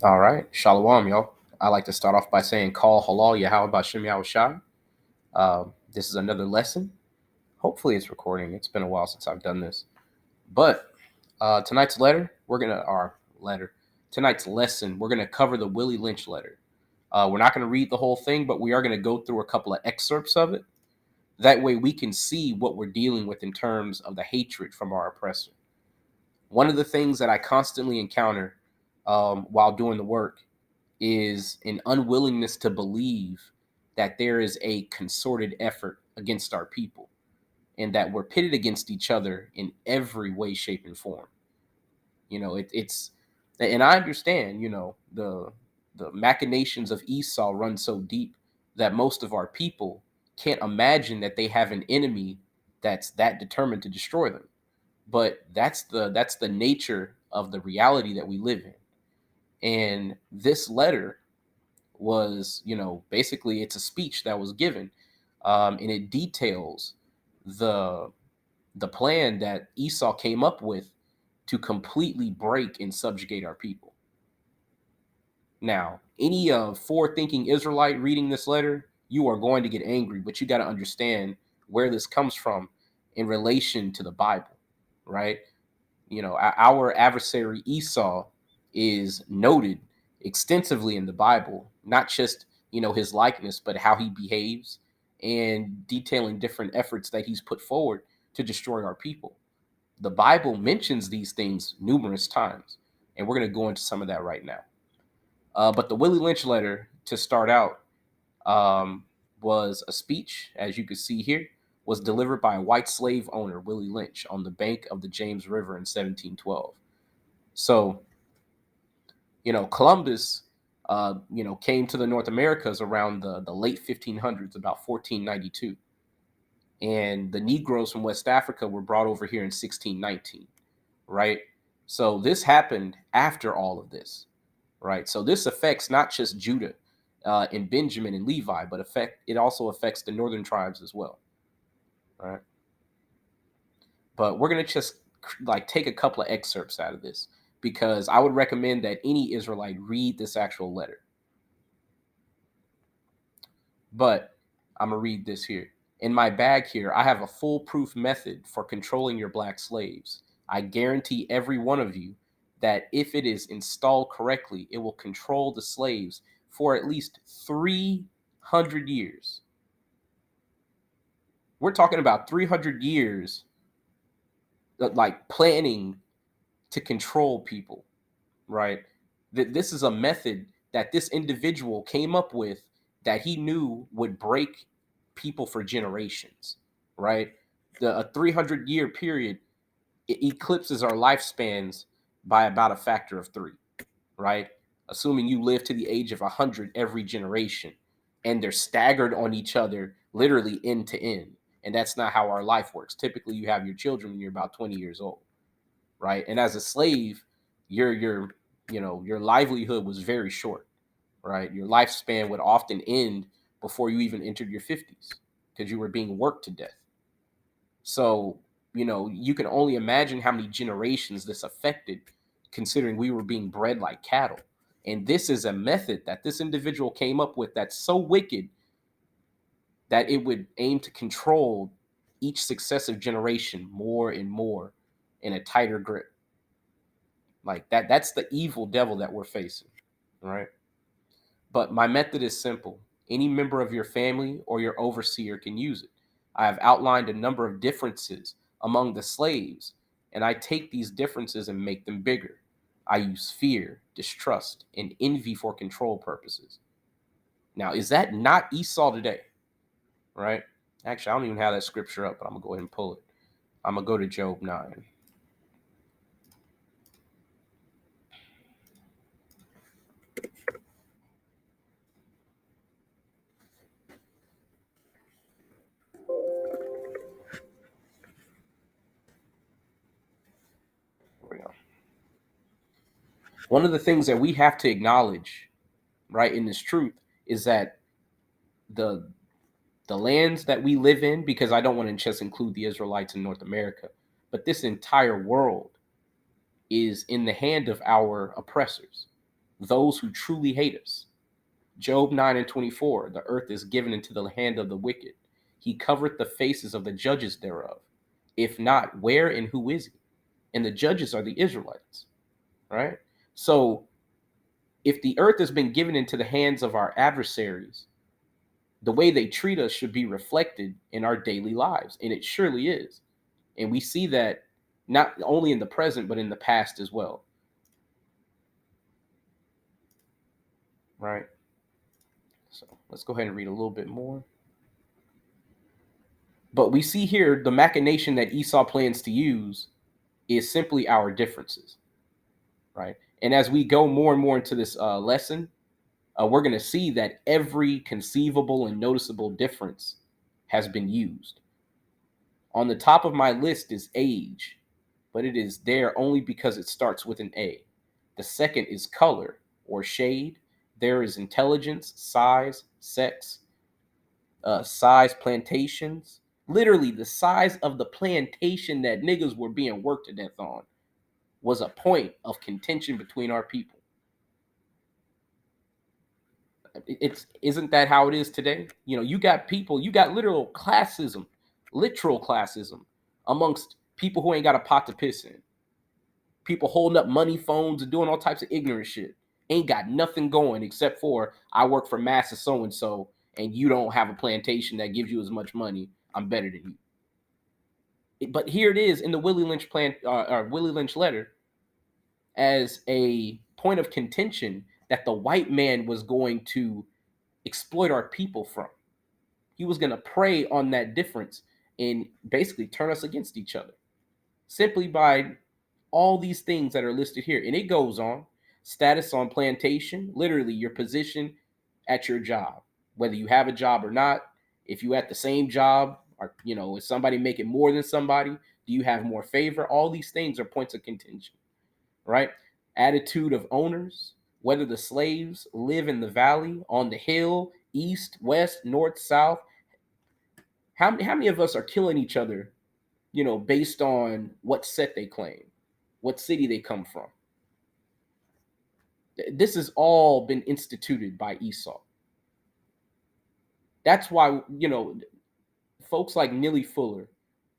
All right. Shalom, y'all. I like to start off by saying, Call halal Yahweh Bashem Yahushai. This is another lesson. Hopefully, it's recording. It's been a while since I've done this. But tonight's letter, our letter, tonight's lesson, we're going to cover the Willie Lynch letter. We're not going to read the whole thing, but we are going to go through a couple of excerpts of it. That way, we can see what we're dealing with in terms of the hatred from our oppressor. One of the things that I constantly encounter while doing the work is an unwillingness to believe that there is a concerted effort against our people and that we're pitted against each other in every way, shape, and form. It's and I understand, the machinations of Esau run so deep that most of our people can't imagine that they have an enemy that's that determined to destroy them. But that's the nature of the reality that we live in. And this letter was, basically it's a speech that was given, and it details the the plan that Esau came up with to completely break and subjugate our people. Now, any forward-thinking Israelite reading this letter, you are going to get angry, but you got to understand where this comes from in relation to the Bible, right? Our adversary Esau is noted extensively in the Bible, not just his likeness, but how he behaves and detailing different efforts that he's put forward to destroy our people. The Bible mentions these things numerous times, and we're going to go into some of that right now. But the Willie Lynch letter, to start out, um, was a speech, as you can see here, was delivered by a white slave owner, Willie Lynch, on the bank of the James River in 1712. So, Columbus, came to the North Americas around the late 1500s, about 1492. And the Negroes from West Africa were brought over here in 1619, right? So this happened after all of this, right? So this affects not just Judah and Benjamin and Levi, but it also affects the northern tribes as well, right? But we're gonna just like take a couple of excerpts out of this because I would recommend that any Israelite read this actual letter. But I'm gonna read this here. In my bag here, I have a foolproof method for controlling your black slaves. I guarantee every one of you that if it is installed correctly, it will control the slaves for at least 300 years. We're talking about 300 years, like planning to control people, right? That this is a method that this individual came up with that he knew would break people for generations, right? A 300-year period, it eclipses our lifespans by about a factor of 3, right? Assuming you live to the age of 100 every generation, and they're staggered on each other literally end to end. And that's not how our life works. Typically, you have your children when you're about 20 years old, right? And as a slave, your livelihood was very short, right? Your lifespan would often end before you even entered your 50s because you were being worked to death. So, you can only imagine how many generations this affected, considering we were being bred like cattle. And this is a method that this individual came up with that's so wicked that it would aim to control each successive generation more and more in a tighter grip. Like that's the evil devil that we're facing, right? But my method is simple. Any member of your family or your overseer can use it. I have outlined a number of differences among the slaves, and I take these differences and make them bigger. I use fear, distrust, and envy for control purposes. Now, is that not Esau today? Right? Actually, I don't even have that scripture up, but I'm going to go ahead and pull it. I'm going to go to Job 9. Here we go. One of the things that we have to acknowledge, right, in this truth is that the the lands that we live in, because I don't want to just include the Israelites in North America, but this entire world is in the hand of our oppressors. those who truly hate us. Job 9:24, the earth is given into the hand of the wicked. He covereth the faces of the judges thereof. If not, where and who is he? And the judges are the Israelites, right? So if the earth has been given into the hands of our adversaries, the way they treat us should be reflected in our daily lives. And it surely is. And we see that not only in the present, but in the past as well. Right? So let's go ahead and read a little bit more. But we see here the machination that Esau plans to use is simply our differences. Right? And as we go more and more into this lesson, we're going to see that every conceivable and noticeable difference has been used. On the top of my list is age, but it is there only because it starts with an A. The second is color or shade. There is intelligence, size, sex, size, plantations. Literally, the size of the plantation that niggas were being worked to death on was a point of contention between our people. It's isn't that how it is today? You know, you got people, you got literal classism amongst people who ain't got a pot to piss in. People holding up money phones and doing all types of ignorant shit. Ain't got nothing going except for I work for Massa so and so, and you don't have a plantation that gives you as much money. I'm better than you. But here it is in the Willie Lynch Willie Lynch letter as a point of contention that the white man was going to exploit our people from. He was going to prey on that difference and basically turn us against each other simply by all these things that are listed here. And it goes on status on plantation, literally your position at your job, whether you have a job or not. If you at the same job, or is somebody making more than somebody? Do you have more favor? All these things are points of contention, right? Attitude of owners, whether the slaves live in the valley, on the hill, east, west, north, south. How many of us are killing each other, based on what set they claim, what city they come from? This has all been instituted by Esau. That's why, folks like Neely Fuller,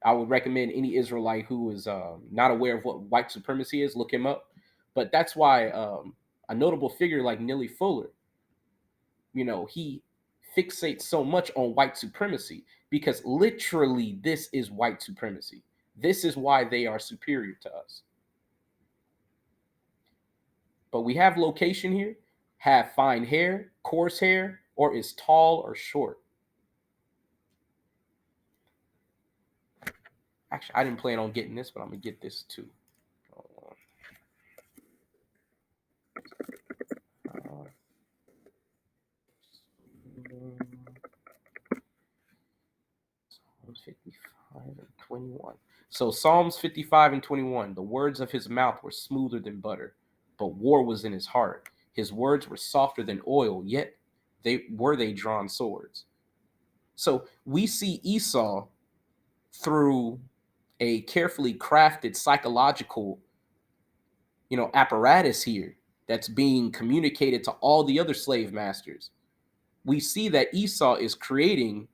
I would recommend any Israelite who is not aware of what white supremacy is, look him up. But that's why a notable figure like Neely Fuller, he fixates so much on white supremacy because literally this is white supremacy. This is why they are superior to us. But we have location here, have fine hair, coarse hair, or is tall or short. Actually, I didn't plan on getting this, but I'm going to get this too. Psalms 55 and 21. So Psalms 55 and 21, the words of his mouth were smoother than butter, but war was in his heart. His words were softer than oil, yet they drawn swords. So we see Esau through a carefully crafted psychological, apparatus here that's being communicated to all the other slave masters. We see that Esau is creating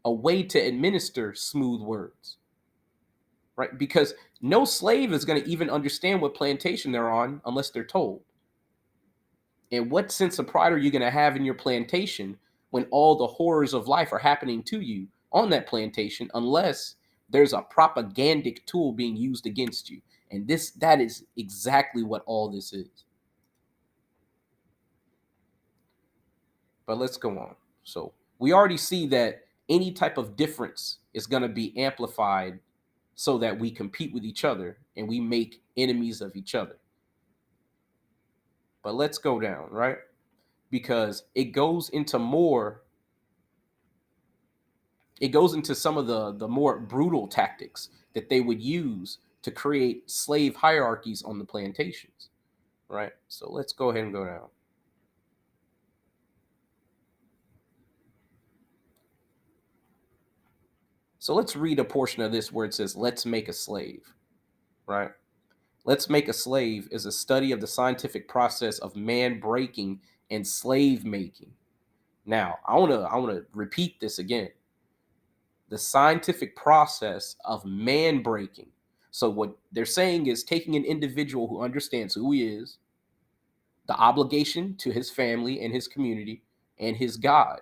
a way to administer smooth words, right? Because no slave is going to even understand what plantation they're on unless they're told. And what sense of pride are you going to have in your plantation when all the horrors of life are happening to you on that plantation unless there's a propagandic tool being used against you? And that is exactly what all this is. But let's go on. So we already see that any type of difference is going to be amplified so that we compete with each other and we make enemies of each other. But let's go down, right? Because it goes into some of the more brutal tactics that they would use to create slave hierarchies on the plantations, right? So let's go ahead and go down. So let's read a portion of this where it says, let's make a slave, right? Let's Make a Slave is a study of the scientific process of man breaking and slave making. Now, I want to repeat this again. The scientific process of man breaking. So what they're saying is taking an individual who understands who he is, the obligation to his family and his community and his God,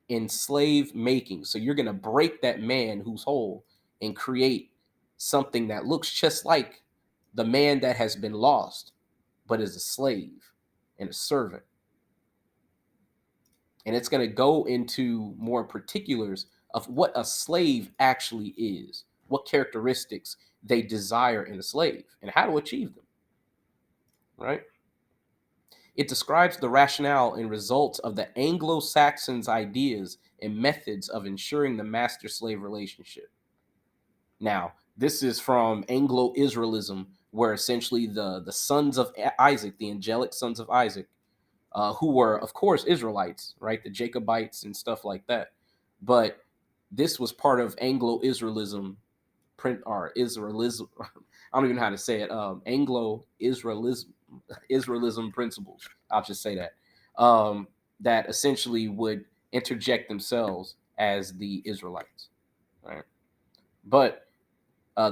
in slave making. So you're going to break that man who's whole and create something that looks just like the man that has been lost, but is a slave and a servant. And it's going to go into more particulars of what a slave actually is, what characteristics they desire in a slave, and how to achieve them, right? It describes the rationale and results of the Anglo-Saxons' ideas and methods of ensuring the master-slave relationship. Now, this is from Anglo-Israelism, where essentially the sons of Isaac, the angelic sons of Isaac, who were, of course, Israelites, right? The Jacobites and stuff like that. But this was part of Anglo-Israelism, print or Israelism. I don't even know how to say it. Israelism principles. I'll just say that. That essentially would interject themselves as the Israelites, right? But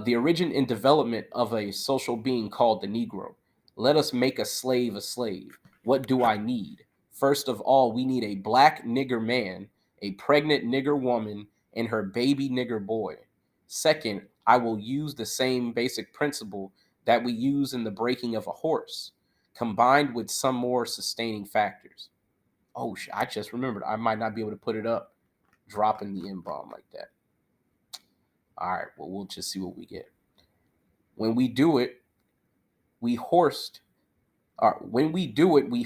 the origin and development of a social being called the Negro. Let us make a slave a slave. What do I need? First of all, we need a black nigger man, a pregnant nigger woman, and her baby nigger boy. Second, I will use the same basic principle that we use in the breaking of a horse, combined with some more sustaining factors. Oh, I just remembered. I might not be able to put it up, dropping the N-bomb like that. All right, well, we'll just see what we get. When we do it, we horsed. When we do it, we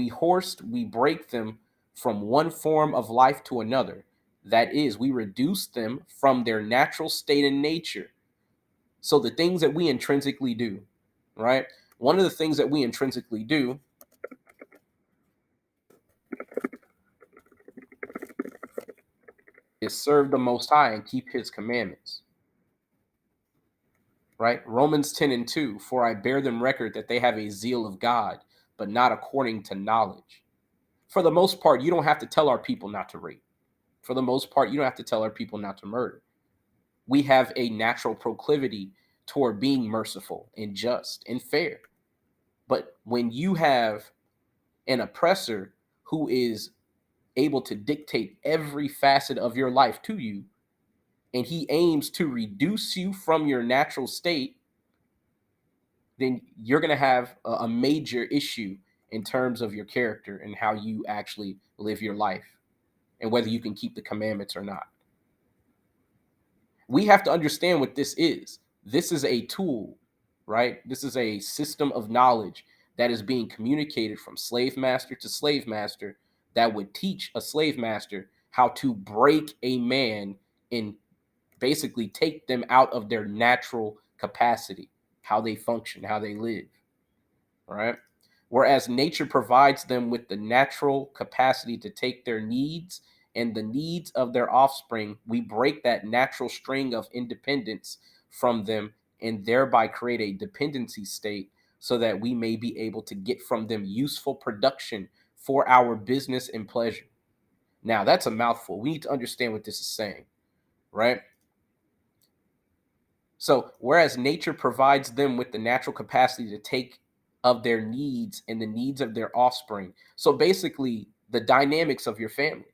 horsed. We break them from one form of life to another. That is, we reduce them from their natural state in nature. So the things that we intrinsically do, right? One of the things that we intrinsically do is serve the Most High and keep His commandments. Right? Romans 10:2, for I bear them record that they have a zeal of God, but not according to knowledge. For the most part, you don't have to tell our people not to rape. For the most part, you don't have to tell our people not to murder. We have a natural proclivity toward being merciful and just and fair. But when you have an oppressor who is able to dictate every facet of your life to you, and he aims to reduce you from your natural state, then you're going to have a major issue in terms of your character and how you actually live your life and whether you can keep the commandments or not. We have to understand what this is. This is a tool, right? This is a system of knowledge that is being communicated from slave master to slave master that would teach a slave master how to break a man and basically take them out of their natural capacity, how they function, how they live, right? Whereas nature provides them with the natural capacity to take their needs and the needs of their offspring, we break that natural string of independence from them and thereby create a dependency state so that we may be able to get from them useful production for our business and pleasure. Now, that's a mouthful. We need to understand what this is saying, right? So, whereas nature provides them with the natural capacity to take of their needs and the needs of their offspring. So, basically, the dynamics of your family,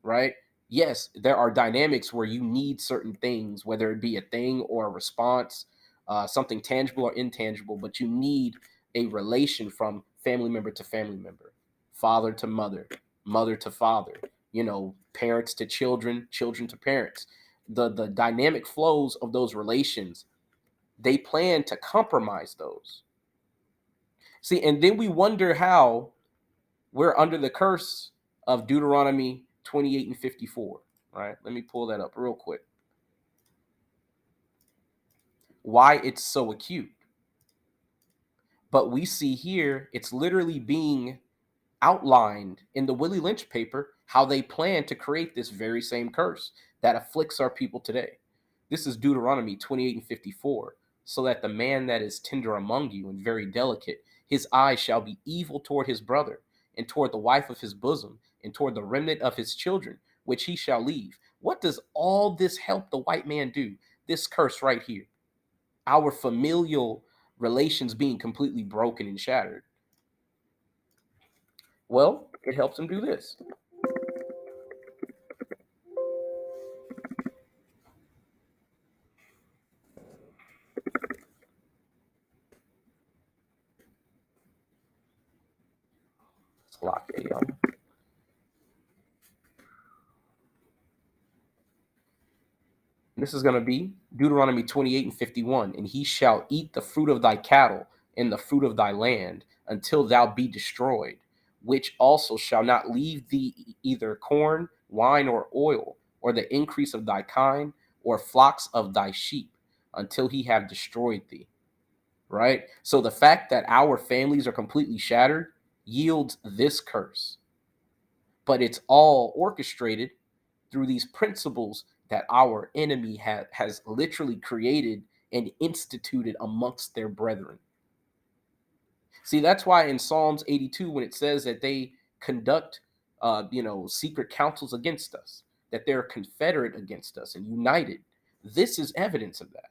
right? Yes, there are dynamics where you need certain things, whether it be a thing or a response, something tangible or intangible, but you need a relation from family member to family member, father to mother, mother to father, parents to children, children to parents. The dynamic flows of those relations, they plan to compromise those. See, and then we wonder how we're under the curse of Deuteronomy 28 and 54, right? Let me pull that up real quick. Why it's so acute. But we see here, it's literally being outlined in the Willie Lynch paper how they plan to create this very same curse that afflicts our people today. This is Deuteronomy 28 and 54. so that the man that is tender among you and very delicate, his eyes shall be evil toward his brother, and toward the wife of his bosom, and toward the remnant of his children, which he shall leave. What does all this help the white man do? This curse right here. Our familial relations being completely broken and shattered. Well, it helps him do this. Lock it, y'all. This is going to be Deuteronomy 28 and 51. And he shall eat the fruit of thy cattle and the fruit of thy land until thou be destroyed, which also shall not leave thee either corn, wine, or oil, or the increase of thy kind, or flocks of thy sheep, until he have destroyed thee. Right? So the fact that our families are completely shattered yields this curse. But it's all orchestrated through these principles that our enemy has literally created and instituted amongst their brethren. See, that's why in Psalms 82, when it says that they conduct, secret councils against us, that they're confederate against us and united, this is evidence of that.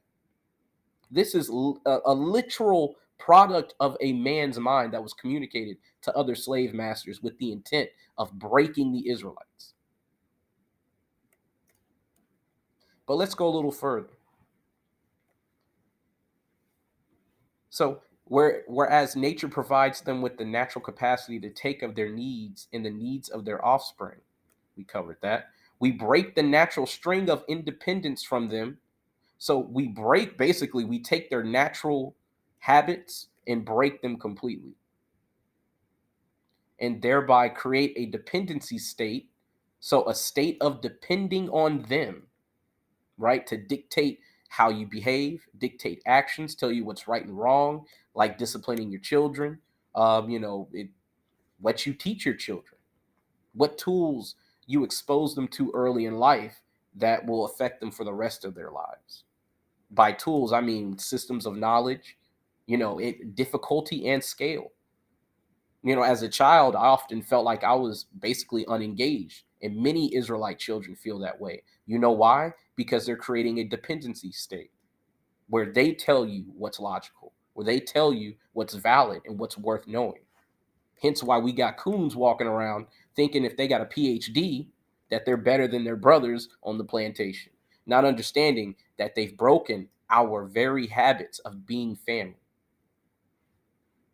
This is a literal product of a man's mind that was communicated to other slave masters with the intent of breaking the Israelites. But let's go a little further. So, whereas nature provides them with the natural capacity to take of their needs and the needs of their offspring, we covered that. We break the natural string of independence from them. So we take their natural habits and break them completely, and thereby create a dependency state. So a state of depending on them, right? To dictate how you behave, dictate actions, tell you what's right and wrong, like disciplining your children. What you teach your children, what tools you expose them to early in life that will affect them for the rest of their lives. By tools, I mean systems of knowledge, difficulty and scale. As a child, I often felt like I was basically unengaged, and many Israelite children feel that way. You know why? Because they're creating a dependency state where they tell you what's logical, where they tell you what's valid and what's worth knowing. Hence why we got coons walking around thinking if they got a PhD, that they're better than their brothers on the plantation, not understanding that they've broken our very habits of being family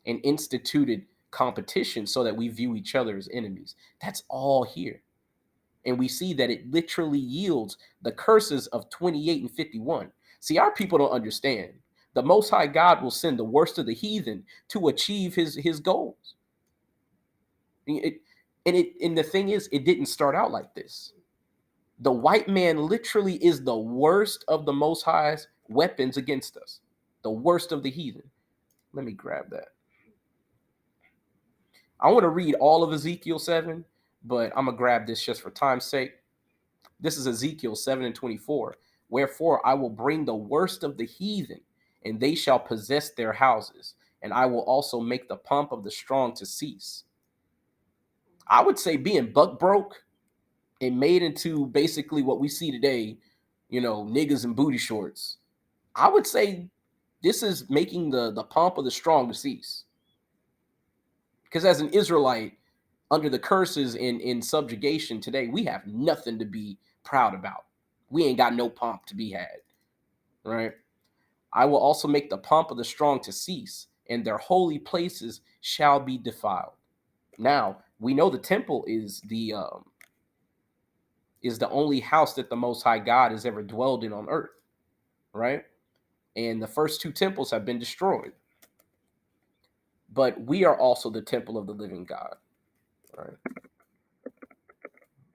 and instituted competition so that we view each other as enemies. That's all here. And we see that it literally yields the curses of 28 and 51. See, our people don't understand. The Most High God will send the worst of the heathen to achieve his goals. And the thing is, it didn't start out like this. The white man literally is the worst of the Most High's weapons against us, the worst of the heathen. Let me grab that. I want to read all of Ezekiel 7, but I'm going to grab this just for time's sake. This is Ezekiel 7 and 24. Wherefore I will bring the worst of the heathen, and they shall possess their houses, and I will also make the pomp of the strong to cease. I would say being buck broke and made into basically what we see today, niggas and booty shorts. I would say this is making the pomp of the strong to cease. Because as an Israelite, under the curses in subjugation today, we have nothing to be proud about. We ain't got no pomp to be had, right? I will also make the pomp of the strong to cease, and their holy places shall be defiled. Now, we know the temple is the only house that the Most High God has ever dwelled in on earth, right? And the first two temples have been destroyed. But we are also the temple of the living God, right?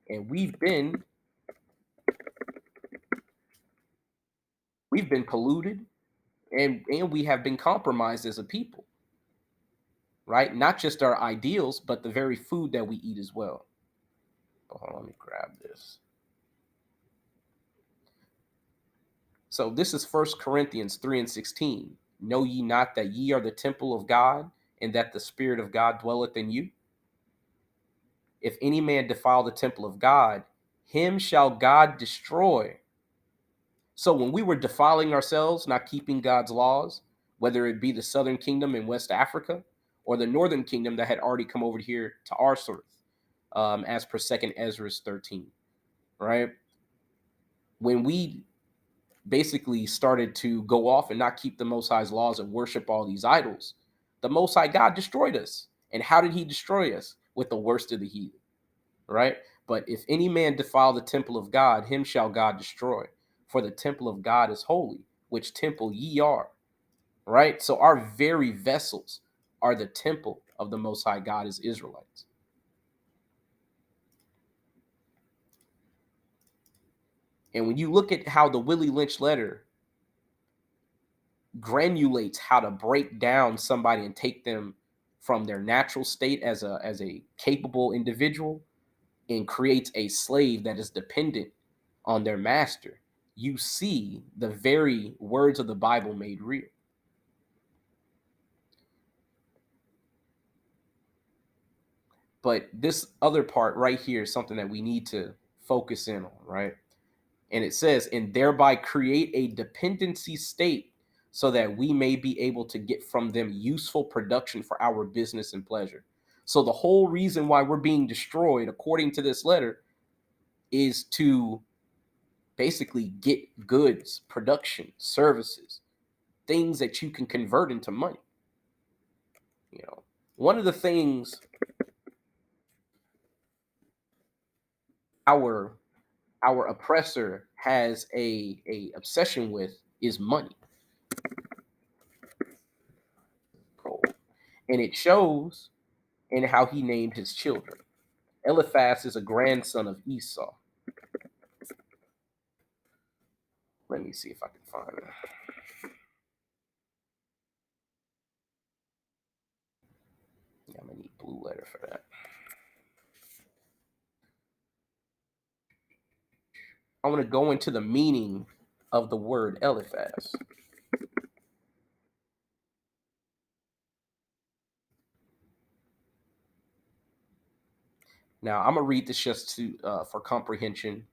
And we've been polluted, and we have been compromised as a people, right? Not just our ideals, but the very food that we eat as well. Hold on, let me grab this. So this is First Corinthians 3 and 16. Know ye not that ye are the temple of God, and that the Spirit of God dwelleth in you? If any man defile the temple of God, him shall God destroy. So when we were defiling ourselves, not keeping God's laws, whether it be the southern kingdom in West Africa or the northern kingdom that had already come over here to our source, as per Second Ezra 13, right? When we basically started to go off and not keep the Most High's laws and worship all these idols, the Most High God destroyed us. And how did he destroy us? With the worst of the heathen, right? But if any man defile the temple of God, him shall God destroy. For the temple of God is holy, which temple ye are, right? So our very vessels are the temple of the Most High God as Israelites. And when you look at how the Willie Lynch letter granulates how to break down somebody and take them from their natural state as a capable individual and creates a slave that is dependent on their master, you see the very words of the Bible made real. But this other part right here is something that we need to focus in on, right? And it says, and thereby create a dependency state so that we may be able to get from them useful production for our business and pleasure. So the whole reason why we're being destroyed, according to this letter, is to basically get goods, production, services, things that you can convert into money. You know, one of the things our our oppressor has a obsession with is money. And it shows in how he named his children. Eliphaz is a grandson of Esau. Let me see if I can find it. Yeah, I'm gonna need blue letter for that. I want to go into the meaning of the word Eliphaz. Now I'm gonna read this just to for comprehension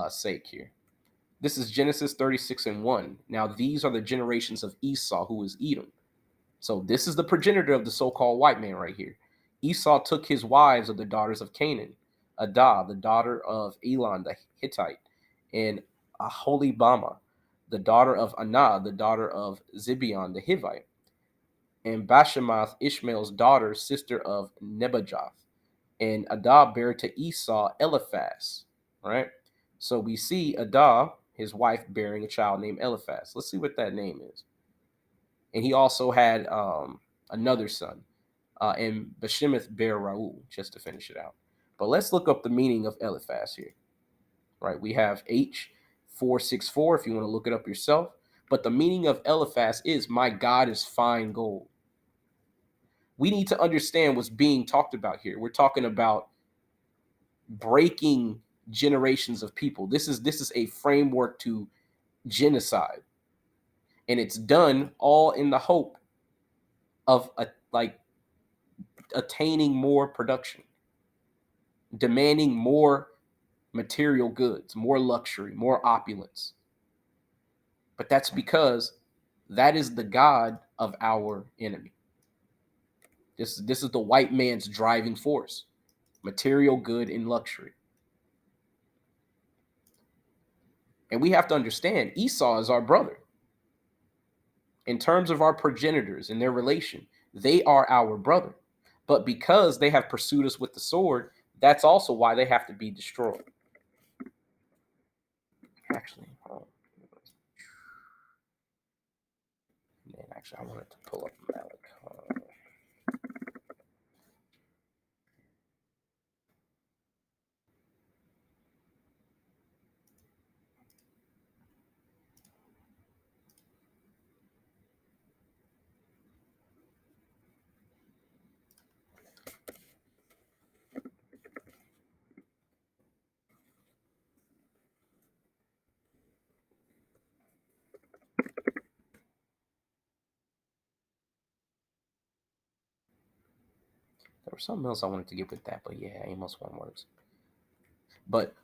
sake here. This is Genesis 36 and 1. Now these are the generations of Esau, who is Edom. So this is the progenitor of the so-called white man right here. Esau took his wives of the daughters of Canaan, Adah, the daughter of Elon the Hittite, and Aholibama, the daughter of Anah, the daughter of Zibeon the Hivite, and Bashemath, Ishmael's daughter, sister of Nebajoth. And Adah bare to Esau Eliphaz, right? So we see Adah, his wife, bearing a child named Eliphaz. Let's see what that name is. And he also had another son, and Bashemeth bare Raul, just to finish it out. But let's look up the meaning of Eliphaz here, right? We have H464 if you want to look it up yourself. But the meaning of Eliphaz is, my God is fine gold. We need to understand what's being talked about here. We're talking about breaking generations of people. This is a framework to genocide, and it's done all in the hope of attaining more production, demanding more material goods, more luxury, more opulence. But that's because that is the God of our enemy. This is the white man's driving force, material good and luxury. And we have to understand Esau is our brother. In terms of our progenitors and their relation, they are our brother. But because they have pursued us with the sword, that's also why they have to be destroyed. Actually, I wanted to pull up Malachi. There was something else I wanted to get with that, but yeah, Amos 1 works. But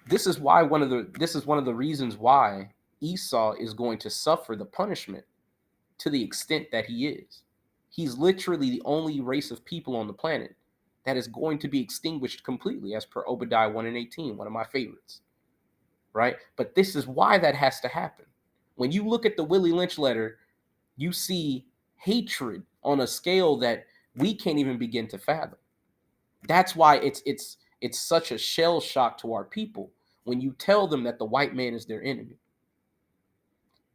this is why one of the reasons why Esau is going to suffer the punishment to the extent that he is. He's literally the only race of people on the planet that is going to be extinguished completely, as per Obadiah 1 and 18, one of my favorites. Right? But this is why that has to happen. When you look at the Willie Lynch letter, you see hatred on a scale that we can't even begin to fathom. That's why it's such a shell shock to our people when you tell them that the white man is their enemy.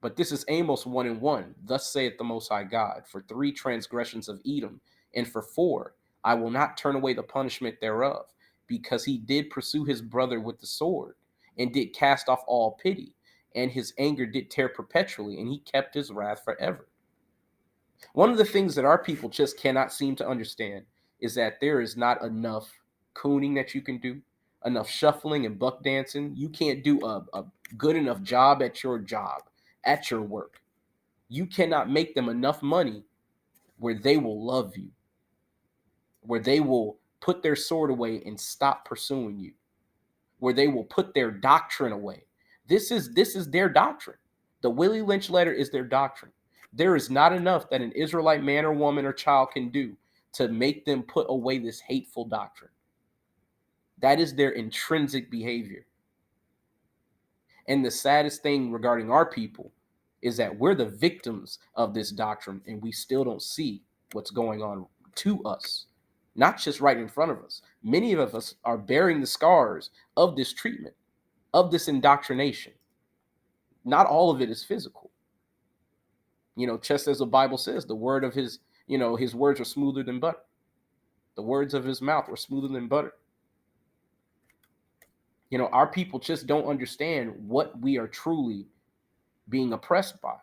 But this is Amos 1 and 1. Thus saith the Most High God, for 3 transgressions of Edom, and for 4, I will not turn away the punishment thereof, because he did pursue his brother with the sword, and did cast off all pity, and his anger did tear perpetually, and he kept his wrath forever. One of the things that our people just cannot seem to understand is that there is not enough cooning that you can do, enough shuffling and buck dancing. You can't do a good enough job at your job, at your work. You cannot make them enough money where they will love you, where they will put their sword away and stop pursuing you, where they will put their doctrine away. This is their doctrine. The Willie Lynch letter is their doctrine. There is not enough that an Israelite man or woman or child can do to make them put away this hateful doctrine. That is their intrinsic behavior. And the saddest thing regarding our people is that we're the victims of this doctrine, and we still don't see what's going on to us, not just right in front of us. Many of us are bearing the scars of this treatment, of this indoctrination. Not all of it is physical. Just as the Bible says, the word of his words are smoother than butter. The words of his mouth were smoother than butter. Our people just don't understand what we are truly being oppressed by.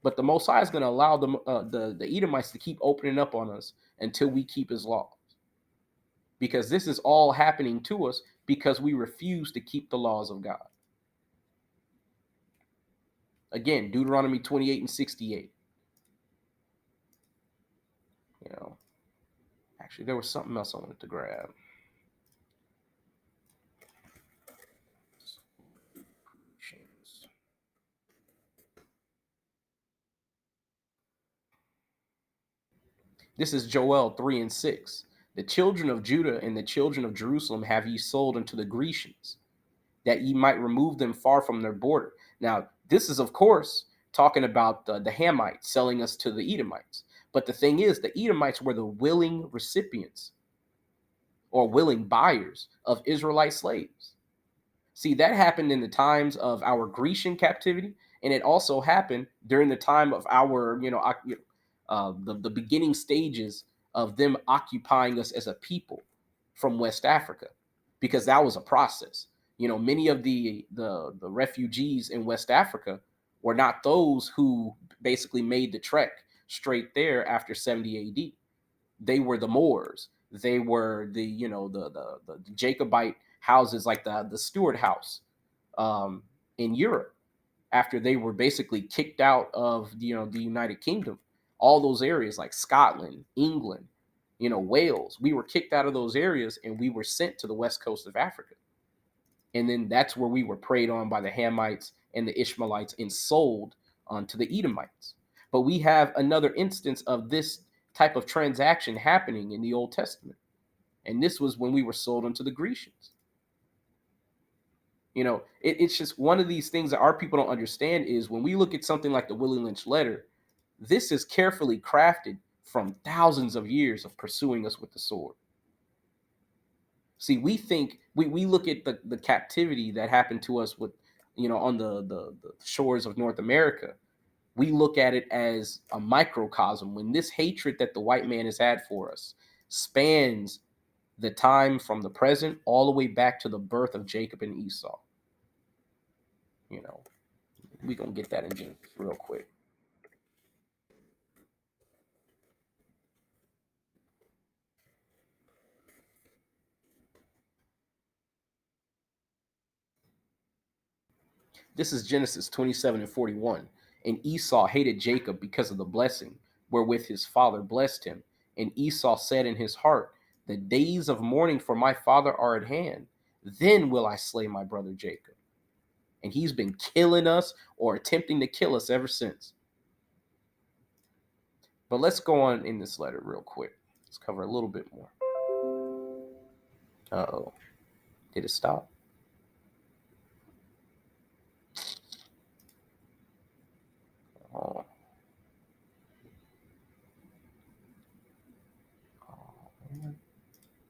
But the Most High is going to allow the Edomites to keep opening up on us until we keep his laws. Because this is all happening to us because we refuse to keep the laws of God. Again, Deuteronomy 28 and 68. Actually, there was something else I wanted to grab. This is Joel 3 and 6. The children of Judah and the children of Jerusalem have ye sold unto the Grecians, that ye might remove them far from their border. Now, this is, of course, talking about the Hamites selling us to the Edomites. But the thing is, the Edomites were the willing recipients or willing buyers of Israelite slaves. See, that happened in the times of our Grecian captivity, and it also happened during the time of our, the beginning stages of them occupying us as a people from West Africa, because that was a process. Many of the refugees in West Africa were not those who basically made the trek straight there after 70 AD. They were the Moors. They were the Jacobite houses, like the Stuart house in Europe, after they were basically kicked out of the United Kingdom. All those areas like Scotland, England, Wales, we were kicked out of those areas and we were sent to the west coast of Africa. And then that's where we were preyed on by the Hamites and the Ishmaelites and sold to the Edomites. But we have another instance of this type of transaction happening in the Old Testament. And this was when we were sold unto the Grecians. It's just one of these things that our people don't understand is when we look at something like the Willie Lynch letter, this is carefully crafted from thousands of years of pursuing us with the sword. See, we think we look at the captivity that happened to us with, on the shores of North America. We look at it as a microcosm when this hatred that the white man has had for us spans the time from the present all the way back to the birth of Jacob and Esau. We're going to get that in Genesis real quick. This is Genesis 27 and 41. And Esau hated Jacob because of the blessing wherewith his father blessed him, And Esau said in his heart, the days of mourning for my father are at hand. Then will I slay my brother Jacob. And he's been killing us or attempting to kill us ever since. But let's go on in this letter real quick. Let's cover a little bit more. Uh-oh. Did it stop?